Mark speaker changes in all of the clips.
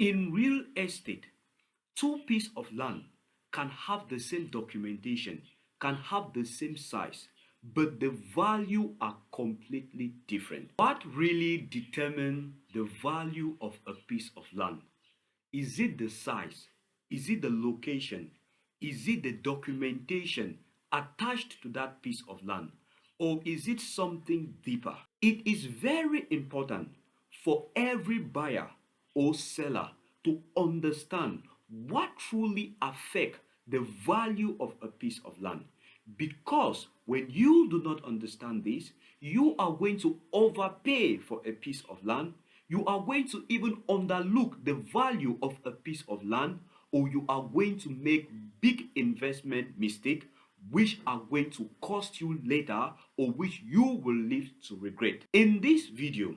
Speaker 1: In real estate, two pieces of land can have the same documentation, can have the same size, but the value are completely different. What really determines the value of a piece of land? Is it the size? Is it the location? Is it the documentation attached to that piece of land? Or is it something deeper? It is very important for every buyer or seller to understand what truly affects the value of a piece of land. Because when you do not understand this, you are going to overpay for a piece of land. You are going to even underlook the value of a piece of land, or you are going to make big investment mistake which are going to cost you later, or which you will live to regret. In this video,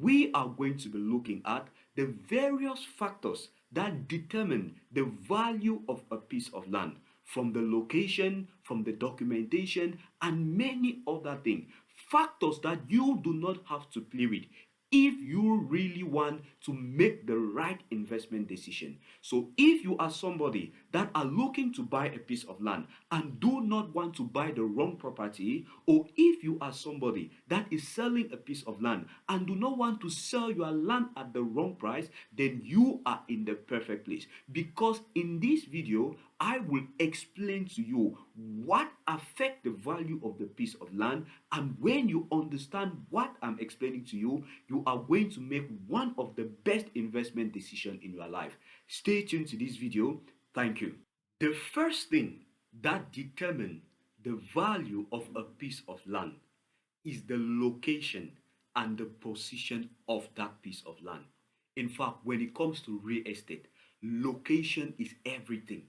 Speaker 1: we are going to be looking at the various factors that determine the value of a piece of land, from the location, from the documentation, and many other things. Factors that you do not have to play with if you really want to make the right investment decision. So if you are somebody that are looking to buy a piece of land and do not want to buy the wrong property, or if you are somebody that is selling a piece of land and do not want to sell your land at the wrong price, then you are in the perfect place. Because in this video, I will explain to you what affects the value of the piece of land, and when you understand what I'm explaining to you, you are going to make one of the best investment decisions in your life. Stay tuned to this video. Thank you. The first thing that determines the value of a piece of land is the location and the position of that piece of land. In fact, when it comes to real estate, location is everything.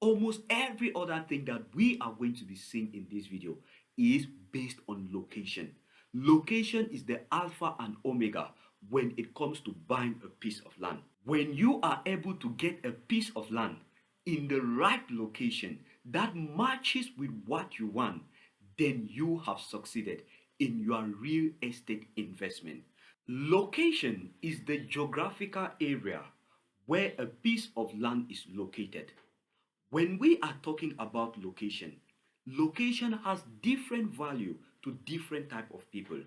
Speaker 1: Almost every other thing that we are going to be seeing in this video is based on location. Location is the alpha and omega when it comes to buying a piece of land. When you are able to get a piece of land in the right location that matches with what you want, then you have succeeded in your real estate investment. Location is the geographical area where a piece of land is located. When we are talking about location, location has different value to different type of people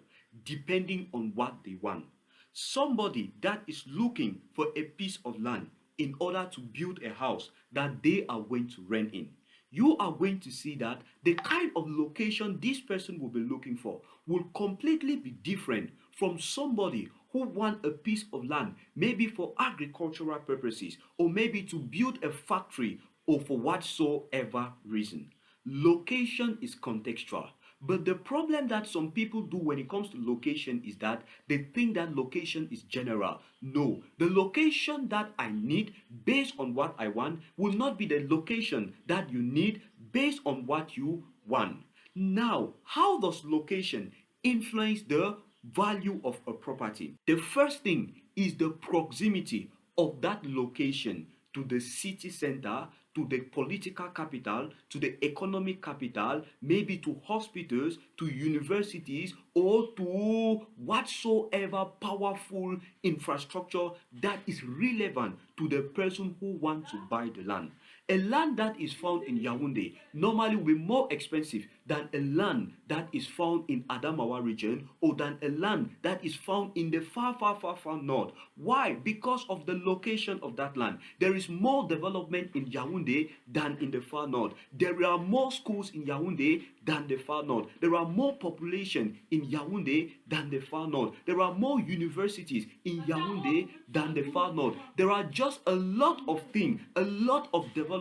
Speaker 1: depending on what they want. Somebody that is looking for a piece of land in order to build a house that they are going to rent in, you are going to see that the kind of location this person will be looking for will completely be different from somebody who want a piece of land maybe for agricultural purposes, or maybe to build a factory, or for whatsoever reason. Location is contextual. But the problem that some people do when it comes to location is that they think that location is general. No, the location that I need based on what I want will not be the location that you need based on what you want. Now, how does location influence the value of a property? The first thing is the proximity of that location to the city center, to the political capital, to the economic capital, maybe to hospitals, to universities, or to whatsoever powerful infrastructure that is relevant to the person who wants to buy the land. A land that is found in Yaoundé normally will be more expensive than a land that is found in Adamawa region, or than a land that is found in the far north. Why? Because of the location of that land. There is more development in Yaoundé than in the far north. There are more schools in Yaoundé than the far north. There are more population in Yaoundé than the far north. There are more universities in Yaoundé than the far north. There are just a lot of things, a lot of development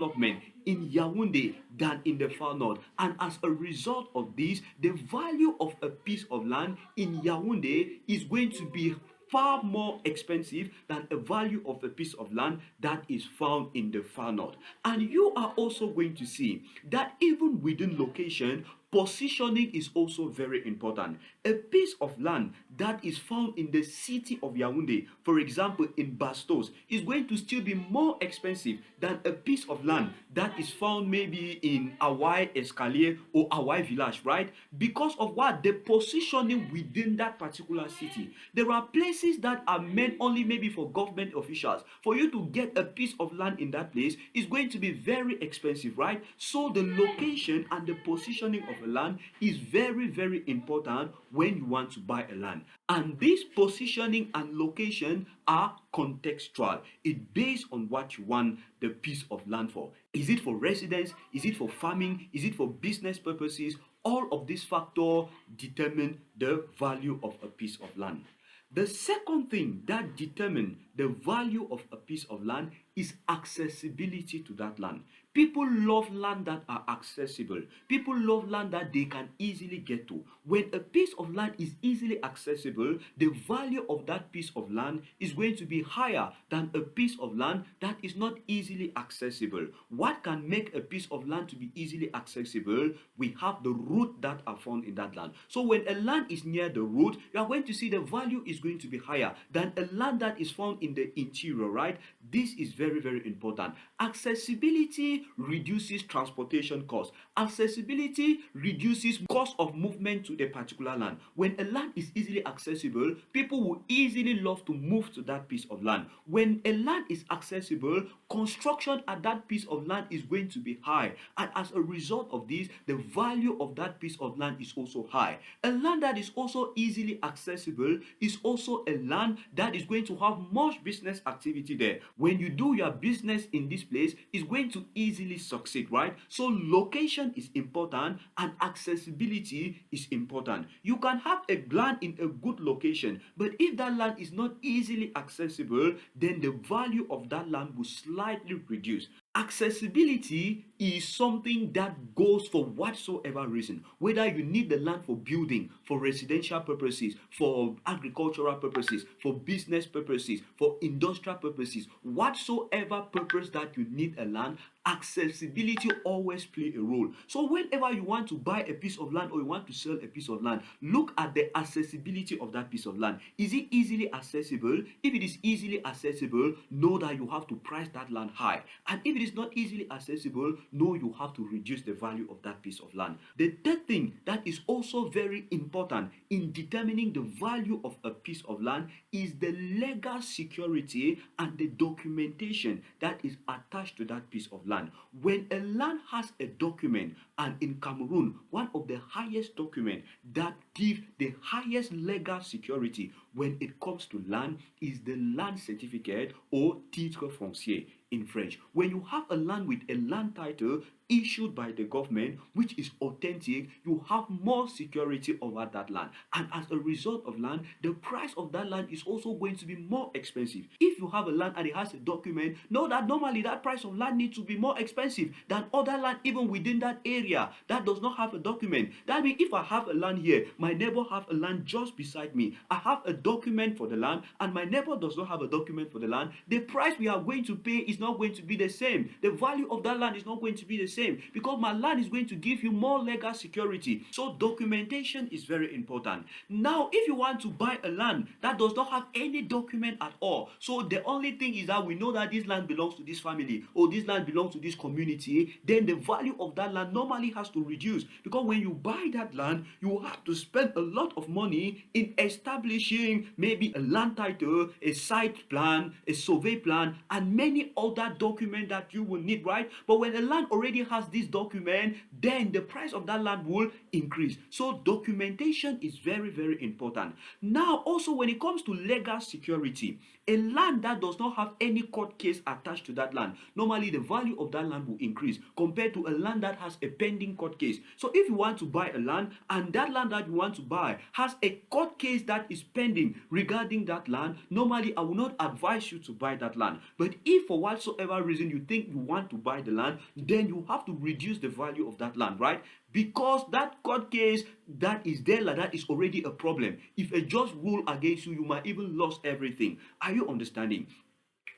Speaker 1: in Yaoundé than in the far north. And as a result of this, the value of a piece of land in Yaoundé is going to be far more expensive than a value of a piece of land that is found in the far north. And you are also going to see that even within location, Positioning is also very important. A piece of land that is found in the city of Yaoundé, for example in Bastos, is going to still be more expensive than a piece of land that is found maybe in Awai Escalier or Awai Village, right? Because of what? The positioning within that particular city. There are places that are meant only maybe for government officials. For you to get a piece of land in that place is going to be very expensive, right? So the location and the positioning of a land is very, very important when you want to buy a land. And this positioning and location are contextual. It based on what you want the piece of land for. Is it for residence? Is it for farming? Is it for business purposes? All of these factors determine the value of a piece of land. The second thing that determines the value of a piece of land is accessibility to that land. People love land that are accessible. People love land that they can easily get to. When a piece of land is easily accessible, the value of that piece of land is going to be higher than a piece of land that is not easily accessible. What can make a piece of land to be easily accessible? We have the root that are found in that land. So when a land is near the root, you are going to see the value is going to be higher than a land that is found in the interior, right? This is very, very important. Accessibility reduces transportation costs. Accessibility reduces cost of movement to a particular land. When a land is easily accessible, people will easily love to move to that piece of land. When a land is accessible, construction at that piece of land is going to be high. And as a result of this, the value of that piece of land is also high. A land that is also easily accessible is also a land that is going to have much business activity there. When you do your business in this place, it's going to easily succeed, right? So location is important and accessibility is important. You can have a land in a good location, but if that land is not easily accessible, then the value of that land will slightly reduce. Accessibility is something that goes for whatsoever reason. Whether you need the land for building, for residential purposes, for agricultural purposes, for business purposes, for industrial purposes, whatsoever purpose that you need a land, accessibility always play a role. So whenever you want to buy a piece of land or you want to sell a piece of land, look at the accessibility of that piece of land. Is it easily accessible? If it is easily accessible, know that you have to price that land high. And if it is not easily accessible, know you have to reduce the value of that piece of land. The third thing that is also very important in determining the value of a piece of land is the legal security and the documentation that is attached to that piece of land. When a land has a document, and in Cameroon, one of the highest documents that give the highest legal security when it comes to land is the land certificate or titre foncier in French. When you have a land with a land title issued by the government which is authentic, you have more security over that land, and as a result of land, the price of that land is also going to be more expensive. If you have a land and it has a document, know that normally that price of land needs to be more expensive than other land even within that area that does not have a document. That means if I have a land here, my neighbor have a land just beside me, I have a document for the land and my neighbor does not have a document for the land, the price we are going to pay is not going to be the same. The value of that land is not going to be the same because my land is going to give you more legal security. So documentation is very important. Now, if you want to buy a land that does not have any document at all, so the only thing is that we know that this land belongs to this family or this land belongs to this community, then the value of that land normally has to reduce, because when you buy that land, you have to spend a lot of money in establishing maybe a land title, a site plan, a survey plan, and many other documents that you will need, right? But when a land already has this document, then the price of that land will increase. So documentation is very, very important. Now, also when it comes to legal security, a land that does not have any court case attached to that land, normally the value of that land will increase compared to a land that has a pending court case. So if you want to buy a land and that land that you want to buy has a court case that is pending regarding that land, normally I will not advise you to buy that land. But if for whatsoever reason you think you want to buy the land, then you have to reduce the value of that land, right? Because that court case that is there like that is already a problem. If a judge rule against you, you might even lose everything. Are you understanding?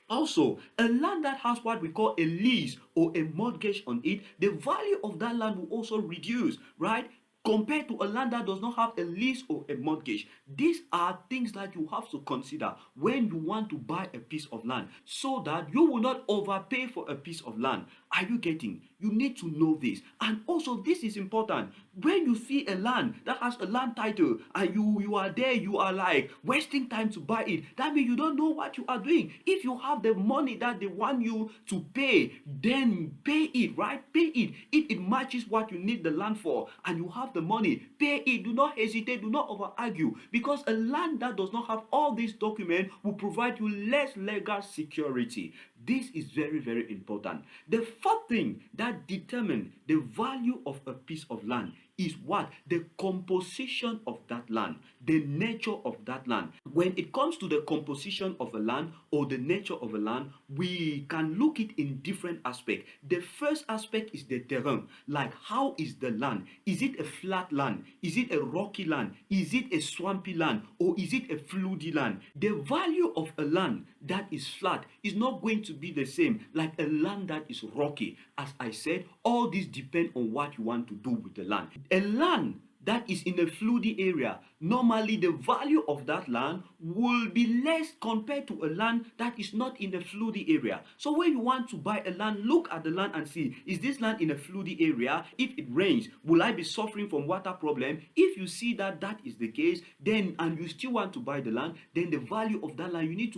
Speaker 1: Also, a land that has what we call a lease or a mortgage on it, the value of that land will also reduce, right? compared to a land that does not have a lease or a mortgage. These are things that you have to consider when you want to buy a piece of land, so that you will not overpay for a piece of land. Are you getting? You need to know this. And also, this is important. When you see a land that has a land title and you are there, you are like wasting time to buy it, that means you don't know what you are doing. If you have the money that they want you to pay, then pay it, right? Pay it. If it matches what you need the land for and you have the money, pay it. Do not hesitate, do not over argue, because a land that does not have all these documents will provide you less legal security. This is very, very important. The fourth thing that determines the value of a piece of land is what? The composition of that land, the nature of that land. When it comes to the composition of a land or the nature of a land, we can look it in different aspects. The first aspect is the terrain, like how is the land? Is it a flat land? Is it a rocky land? Is it a swampy land? Or is it a floody land? The value of a land that is flat is not going to be the same like a land that is rocky. As I said, all this depends on what you want to do with the land. A land that is in a floody area, normally the value of that land will be less compared to a land that is not in a floody area. So when you want to buy a land, look at the land and see, is this land in a floody area? If it rains, will I be suffering from water problem? If you see that that is the case, then and you still want to buy the land, then the value of that land, you need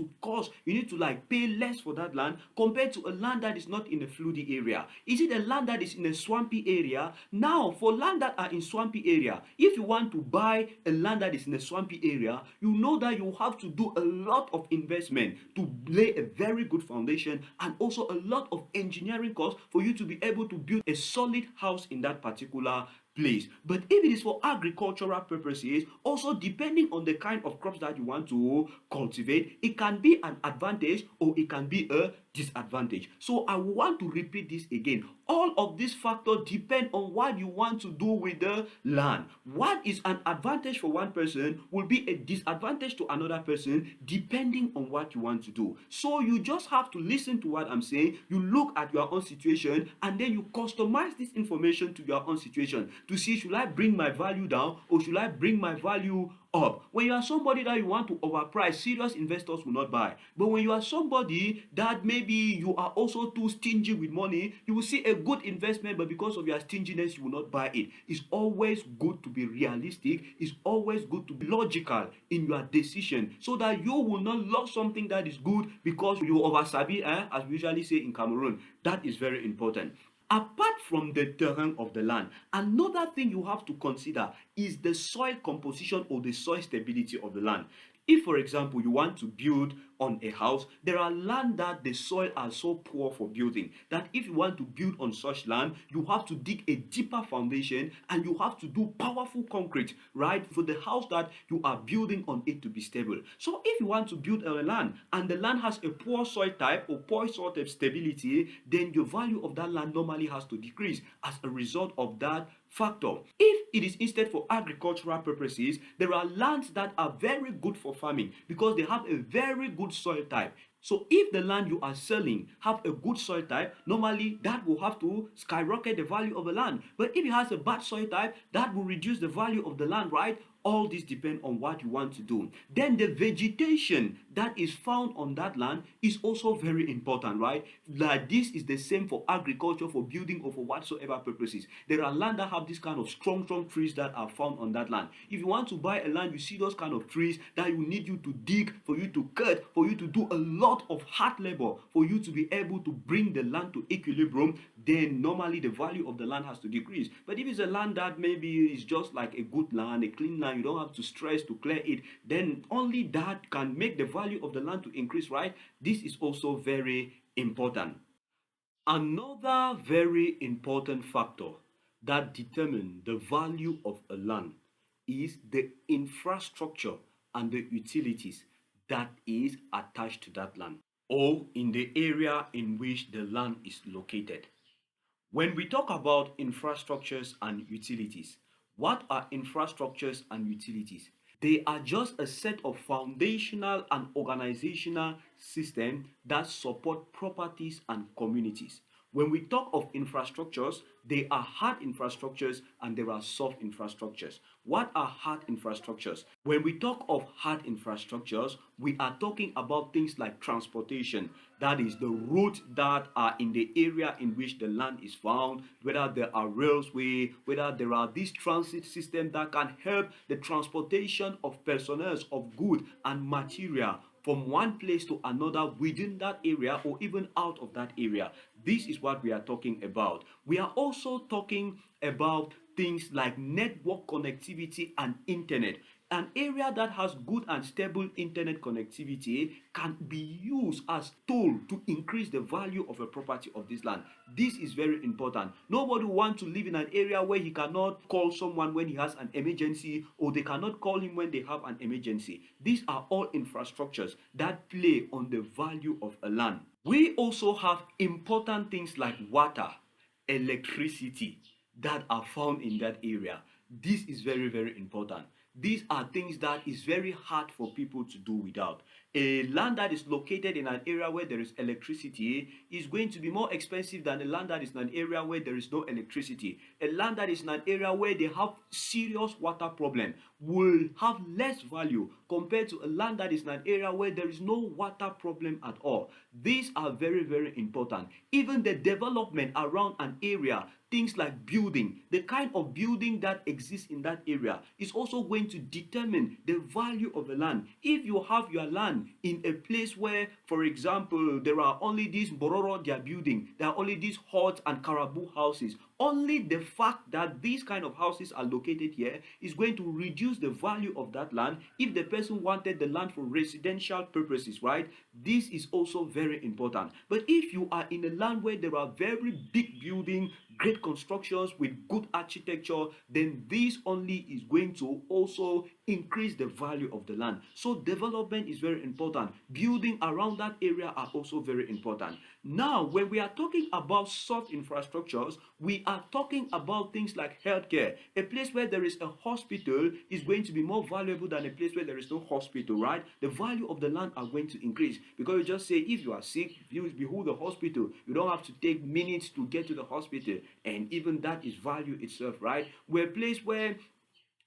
Speaker 1: to like pay less for that land compared to a land that is not in a floody area. Is it a land that is in a swampy area? Now, for land that are in swampy area, if you want to buy a land that is in a swampy area, you know that you have to do a lot of investment to lay a very good foundation, and also a lot of engineering costs for you to be able to build a solid house in that particular place. But if it is for agricultural purposes, also depending on the kind of crops that you want to cultivate, it can be an advantage or it can be a disadvantage. So I want to repeat this again. All of these factors depend on what you want to do with the land. What is an advantage for one person will be a disadvantage to another person depending on what you want to do. So you just have to listen to what I'm saying. You look at your own situation and then you customize this information to your own situation to see, should I bring my value down or should I bring my value up? When you are somebody that you want to overprice, serious investors will not buy. But when you are somebody that maybe you are also too stingy with money, you will see a good investment, but because of your stinginess, you will not buy it. It's always good to be realistic. It's always good to be logical in your decision, so that you will not lose something that is good because you oversabi, as we usually say in Cameroon. That is very important. Apart from the terrain of the land, another thing you have to consider is the soil composition or the soil stability of the land. If, for example, you want to build on a house, there are land that the soil are so poor for building that if you want to build on such land, you have to dig a deeper foundation and you have to do powerful concrete, right, for the house that you are building on it to be stable. So if you want to build on a land and the land has a poor soil type or poor soil type stability, then your value of that land normally has to decrease as a result of that factor. If it is instead for agricultural purposes, there are lands that are very good for farming because they have a very good soil type. So if the land you are selling have a good soil type, normally that will have to skyrocket the value of the land. But if it has a bad soil type, that will reduce the value of the land, right? All this depends on what you want to do. Then the vegetation that is found on that land is also very important, right? Like this is the same for agriculture, for building, or for whatsoever purposes. There are land that have this kind of strong trees that are found on that land. If you want to buy a land, you see those kind of trees that will need you to dig, for you to cut, for you to do a lot of hard labor, for you to be able to bring the land to equilibrium, then normally the value of the land has to decrease. But if it's a land that maybe is just like a good land, a clean land, you don't have to stress to clear it, then only that can make the value of the land to increase, right? This is also very important. Another very important factor that determines the value of a land is the infrastructure and the utilities that is attached to that land or in the area in which the land is located. When we talk about infrastructures and utilities, what are infrastructures and utilities? They are just a set of foundational and organizational systems that support properties and communities. When we talk of infrastructures, there are hard infrastructures and there are soft infrastructures. What are hard infrastructures? When we talk of hard infrastructures, we are talking about things like transportation. That is the routes that are in the area in which the land is found, whether there are railway, whether there are these transit systems that can help the transportation of personnel, of good and material from one place to another within that area or even out of that area. This is what we are talking about. We are also talking about things like network connectivity and internet. An area that has good and stable internet connectivity can be used as tool to increase the value of a property of this land. This is very important. Nobody wants to live in an area where he cannot call someone when he has an emergency, or they cannot call him when they have an emergency. These are all infrastructures that play on the value of a land. We also have important things like water, electricity that are found in that area. This is very, very important. These are things that is very hard for people to do without. A land that is located in an area where there is electricity is going to be more expensive than a land that is in an area where there is no electricity. A land that is in an area where they have serious water problem will have less value compared to a land that is in an area where there is no water problem at all. These are very, very important. Even the development around an area, things like building, the kind of building that exists in that area is also going to determine the value of the land. If you have your land in a place where, for example, there are only these bororo they are building, there are only these huts and caribou houses, only the fact that these kind of houses are located here is going to reduce the value of that land if the person wanted the land for residential purposes, right? This is also very important. But if you are in a land where there are very big buildings, great constructions with good architecture, then this only is going to also increase the value of the land. So development is very important. Building around that area are also very important. Now, when we are talking about soft infrastructures, we are talking about things like healthcare. A place where there is a hospital is going to be more valuable than a place where there is no hospital, right? The value of the land are going to increase, because you just say if you are sick, you behoove the hospital. You don't have to take minutes to get to the hospital, and even that is value itself, right? We're a place where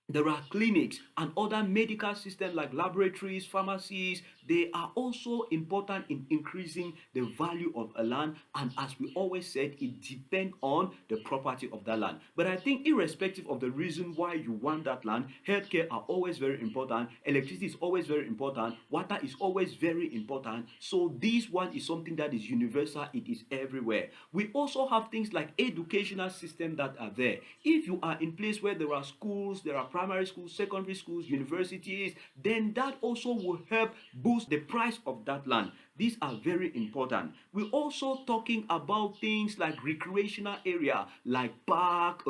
Speaker 1: there are clinics and other medical systems like laboratories, pharmacies. They are also important in increasing the value of a land. And as we always said, it depends on the property of that land. But I think irrespective of the reason why you want that land, healthcare are always very important. Electricity is always very important. Water is always very important. So this one is something that is universal. It is everywhere. We also have things like educational systems that are there. If you are in place where there are schools, there are primary schools, secondary schools, universities, then that also will help boost the price of that land. These are very important. We're also talking about things like recreational area, like park,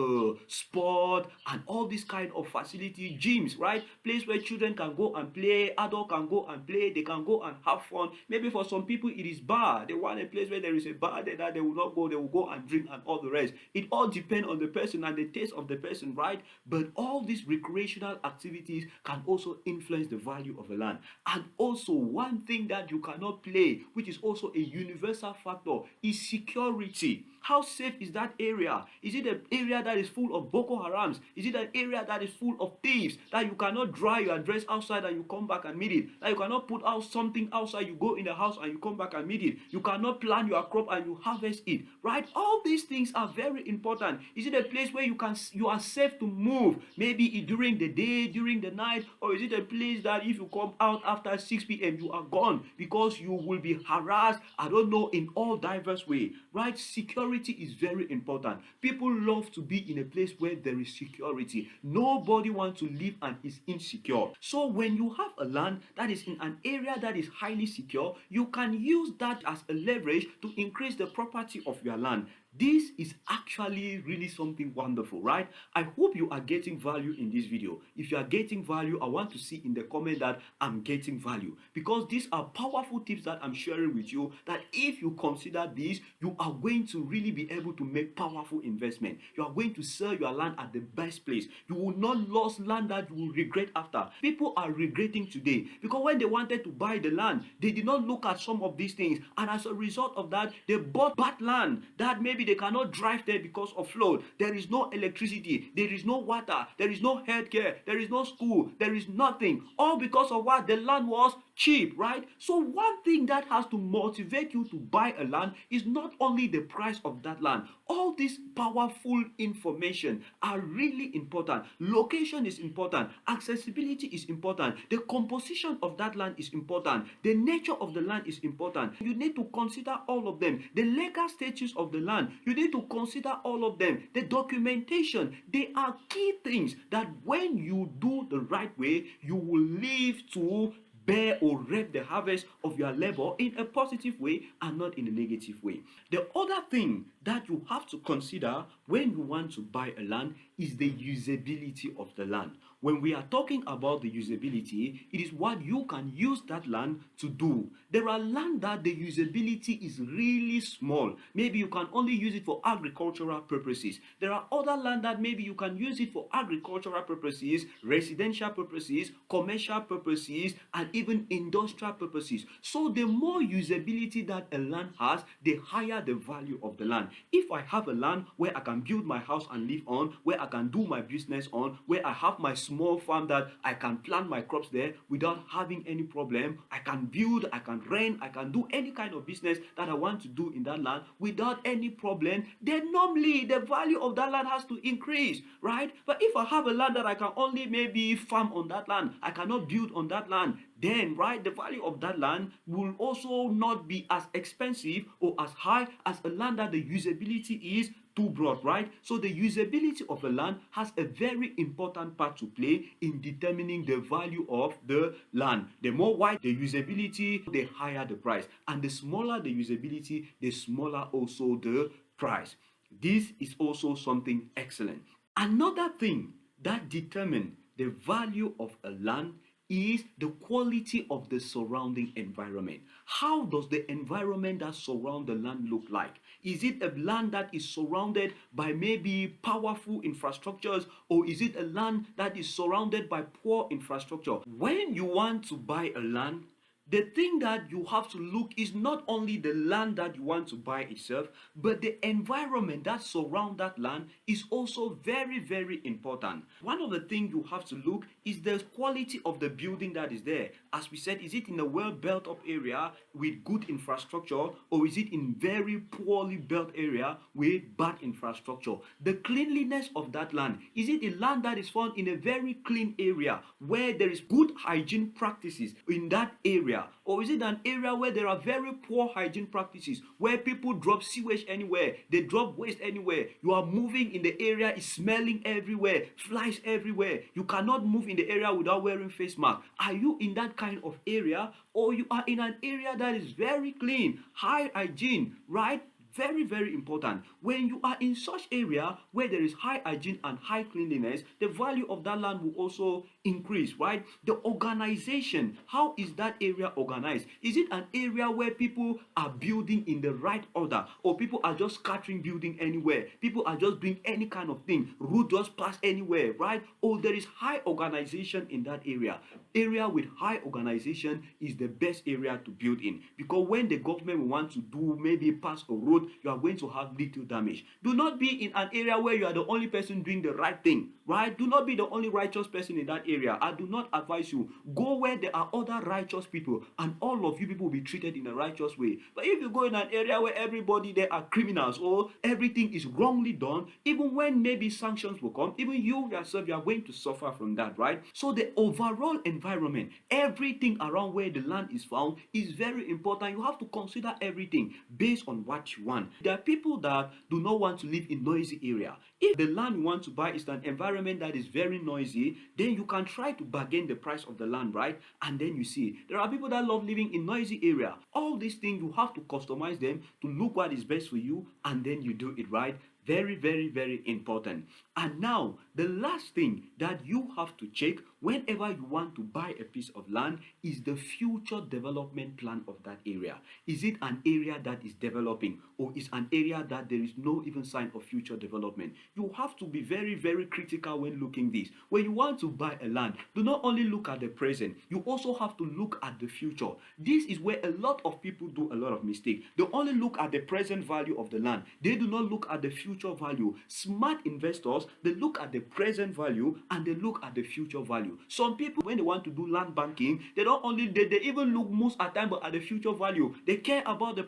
Speaker 1: sport, and all these kind of facility, gyms, right? Place where children can go and play, adults can go and play, they can go and have fun. Maybe for some people it is bar. They want a place where there is a bar there that they will not go, they will go and drink and all the rest. It all depends on the person and the taste of the person, right? But all these recreational activities can also influence the value of a land. And also one thing that you cannot play, which is also a universal factor, is security. How safe is that area? Is it an area that is full of Boko Harams? Is it an area that is full of thieves, that you cannot dry your dress outside and you come back and meet it? That you cannot put out something outside, you go in the house and you come back and meet it? You cannot plant your crop and you harvest it, right? All these things are very important. Is it a place where you are safe to move, maybe during the day, during the night? Or is it a place that if you come out after 6 p.m. you are gone because you will be harassed, I don't know, in all diverse way, right? Security is very important. People love to be in a place where there is security. Nobody wants to live and is insecure. So when you have a land that is in an area that is highly secure, you can use that as a leverage to increase the property of your land. This is actually really something wonderful, right? I hope you are getting value in this video. If you are getting value, I want to see in the comment that I'm getting value, because these are powerful tips that I'm sharing with you, that if you consider this, you are going to really be able to make powerful investment. You are going to sell your land at the best place. You will not lose land that you will regret after. People are regretting today because when they wanted to buy the land, they did not look at some of these things, and as a result of that, they bought bad land that maybe they cannot drive there because of flood. There is no electricity, there is no water, there is no healthcare, there is no school, there is nothing. All because of what? The land was cheap, right? So one thing that has to motivate you to buy a land is not only the price of that land. All these powerful information are really important. Location is important, accessibility is important, the composition of that land is important, the nature of the land is important. You need to consider all of them. The legal status of the land, you need to consider all of them. The documentation, they are key things that when you do the right way, you will live to bear or reap the harvest of your labor in a positive way and not in a negative way. The other thing that you have to consider when you want to buy a land is the usability of the land. When we are talking about the usability, it is what you can use that land to do. There are land that the usability is really small. Maybe you can only use it for agricultural purposes. There are other land that maybe you can use it for agricultural purposes, residential purposes, commercial purposes, and even industrial purposes. So the more usability that a land has, the higher the value of the land. If I have a land where I can build my house and live on, where I can do my business on, where I have my small farm that I can plant my crops there without having any problem, I can build, I can rent, I can do any kind of business that I want to do in that land without any problem, then normally the value of that land has to increase, right? But if I have a land that I can only maybe farm on that land, I cannot build on that land, then right, the value of that land will also not be as expensive or as high as a land that the usability is too broad, right? So the usability of a land has a very important part to play in determining the value of the land. The more wide the usability, the higher the price, and the smaller the usability, the smaller also the price. This is also something excellent. Another thing that determines the value of a land is the quality of the surrounding environment. How does the environment that surrounds the land look like? Is it a land that is surrounded by maybe powerful infrastructures, or is it a land that is surrounded by poor infrastructure? When you want to buy a land, the thing that you have to look is not only the land that you want to buy itself, but the environment that surrounds that land is also very, very important. One of the things you have to look is the quality of the building that is there. As we said, is it in a well built up area with good infrastructure, or is it in very poorly built area with bad infrastructure? The cleanliness of that land, is it a land that is found in a very clean area where there is good hygiene practices in that area? Or is it an area where there are very poor hygiene practices, where people drop sewage anywhere, they drop waste anywhere, you are moving in the area, it's smelling everywhere, flies everywhere, you cannot move in the area without wearing face mask? Are you in that kind of area, or you are in an area that is very clean, high hygiene, right? Very, very important. When you are in such area where there is high hygiene and high cleanliness, the value of that land will also increase, right? The organization, how is that area organized? Is it an area where people are building in the right order, or people are just scattering building anywhere? People are just doing any kind of thing, road just pass anywhere, right? Or there is high organization in that area. Area with high organization is the best area to build in, because when the government will want to do maybe pass a road, you are going to have little damage. Do not be in an area where you are the only person doing the right thing, right? Do not be the only righteous person in that area. I do not advise you. Go where there are other righteous people, and all of you people will be treated in a righteous way. But if you go in an area where everybody there are criminals, or everything is wrongly done, even when maybe sanctions will come, even you yourself, you are going to suffer from that, right? So the overall environment, everything around where the land is found is very important. You have to consider everything based on what you want. There are people that do not want to live in noisy area. If the land you want to buy is an environment environment that is very noisy, then you can try to bargain the price of the land, right? And then you see there are people that love living in noisy area. All these things you have to customize them to look what is best for you, and then you do it, right? Very, very, very important. And now, the last thing that you have to check whenever you want to buy a piece of land is the future development plan of that area. Is it an area that is developing, or is an area that there is no even sign of future development? You have to be very, very critical when looking this. When you want to buy a land, do not only look at the present, you also have to look at the future. This is where a lot of people do a lot of mistake. They only look at the present value of the land. They do not look at the future value. Smart investors, they look at the present value and they look at the future value. Some people, when they want to do land banking, they don't only they even look most at time but at the future value. They care about the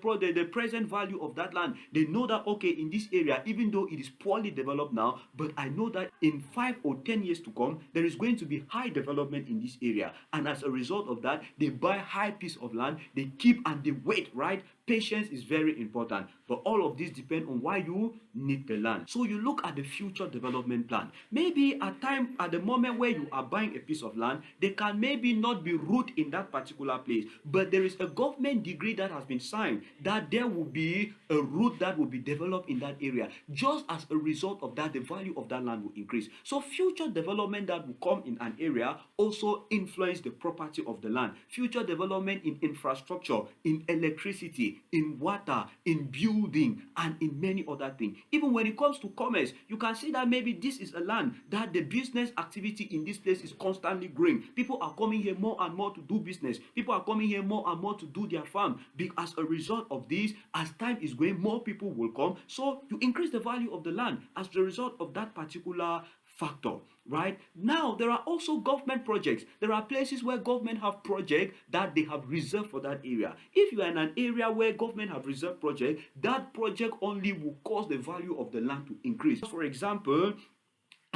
Speaker 1: present value of that land. They know that, okay, in this area, even though it is poorly developed now, but I know that in 5 or 10 years to come, there is going to be high development in this area. And as a result of that, they buy high piece of land, they keep and they wait, right? Patience is very important, but all of this depends on why you need the land. So you look at the future development plan. Maybe at the moment where you are buying a piece of land, there can maybe not be road in that particular place, but there is a government decree that has been signed that there will be a road that will be developed in that area. Just as a result of that, the value of that land will increase. So future development that will come in an area also influence the property of the land. Future development in infrastructure, in electricity, in water, in building, and in many other things. Even when it comes to commerce, you can see that maybe this is a land that the business activity in this place is constantly growing. People are coming here more and more to do business. People are coming here more and more to do their farm. As a result of this, as time is going, more people will come. So you increase the value of the land as a result of that particular factor. Right now, there are also government projects. There are places where government have projects that they have reserved for that area. If you are in an area where government have reserved project, that project only will cause the value of the land to increase. For example,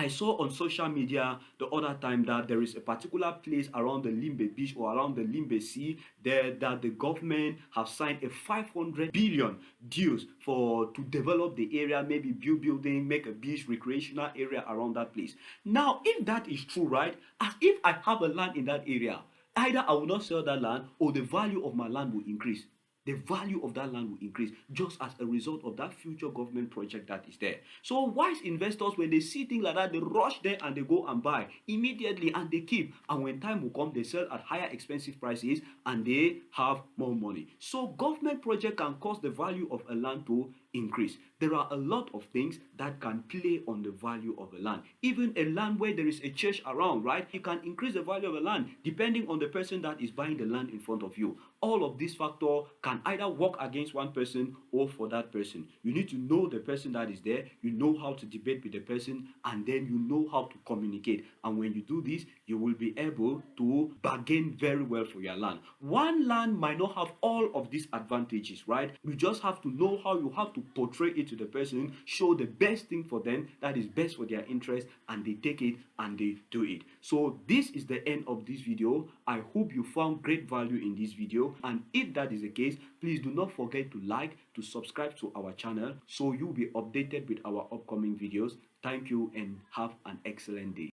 Speaker 1: I saw on social media the other time that there is a particular place around the Limbe Beach or around the Limbe Sea there that the government have signed a 500 billion deals to develop the area, maybe build building, make a beach recreational area around that place. Now, if that is true, right, as if I have a land in that area, either I will not sell that land or the value of my land will increase. The value of that land will increase just as a result of that future government project that is there. So wise investors, when they see things like that, they rush there and they go and buy immediately and they keep. And when time will come, they sell at higher expensive prices and they have more money. So government project can cause the value of a land to increase. There are a lot of things that can play on the value of a land. Even a land where there is a church around, right? You can increase the value of a land depending on the person that is buying the land in front of you. All of these factors can either work against one person or for that person. You need to know the person that is there. You know how to debate with the person, and then you know how to communicate. And when you do this, you will be able to bargain very well for your land. One land might not have all of these advantages, right? You just have to know how you have to portray it to the person, show the best thing for them that is best for their interest, and they take it and they do it. So this is the end of this video. I hope you found great value in this video, and if that is the case, please do not forget to like, to subscribe to our channel so you'll be updated with our upcoming videos. Thank you and have an excellent day.